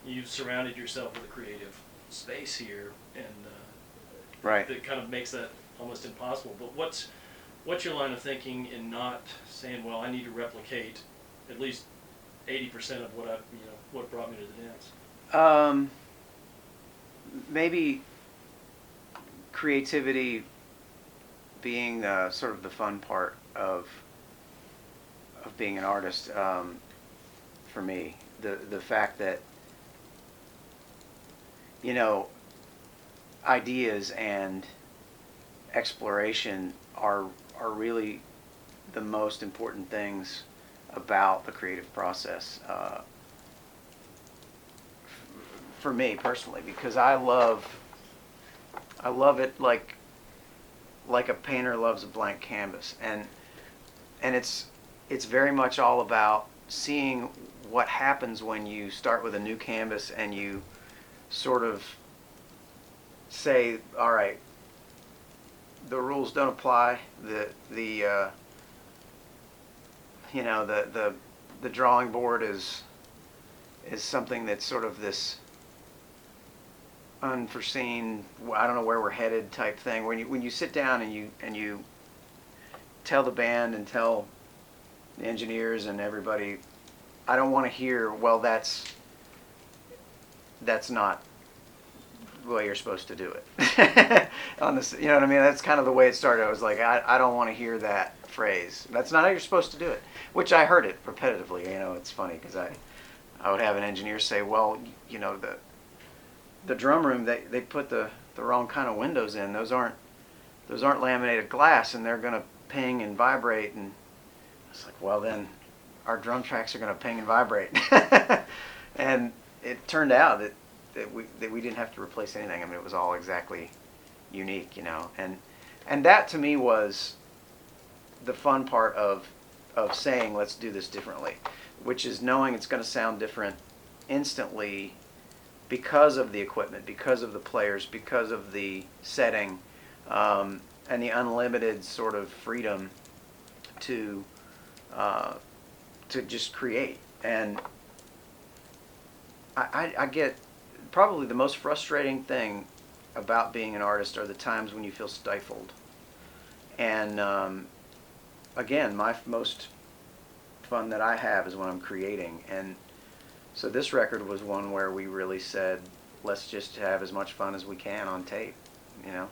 you've surrounded yourself with a creative space here, and Right. that kind of makes that almost impossible. But what's your line of thinking in not saying, well, I need to replicate at least 80% of what what brought me to the dance? Um, Maybe creativity being sort of the fun part of being an artist. For me, the fact that you know ideas and exploration are really the most important things about the creative process. For me personally, because I love it like a painter loves a blank canvas, and it's very much all about seeing what happens when you start with a new canvas and you sort of say, all right, the rules don't apply. The you know the drawing board is something that's sort of this unforeseen, I don't know where we're headed type thing. When you sit down and you tell the band and tell the engineers and everybody, I don't want to hear, well, that's not the way you're supposed to do it. On this, you know what I mean? That's kind of the way it started. I was like, I don't want to hear that phrase. That's not how you're supposed to do it. Which I heard it repetitively. You know, it's funny because I would have an engineer say, well, you know, the drum room, they put the wrong kind of windows in. Those aren't laminated glass, and they're gonna ping and vibrate. And it's like, well, then our drum tracks are gonna ping and vibrate. And it turned out that we didn't have to replace anything. I mean, it was all exactly unique, you know. And that to me was the fun part of saying, let's do this differently, which is knowing it's going to sound different instantly because of the equipment, because of the players, because of the setting, and the unlimited sort of freedom to just create. And I get probably the most frustrating thing about being an artist are the times when you feel stifled. And again, my most fun that I have is when I'm creating. And so this record was one where we really said, let's just have as much fun as we can on tape, you know.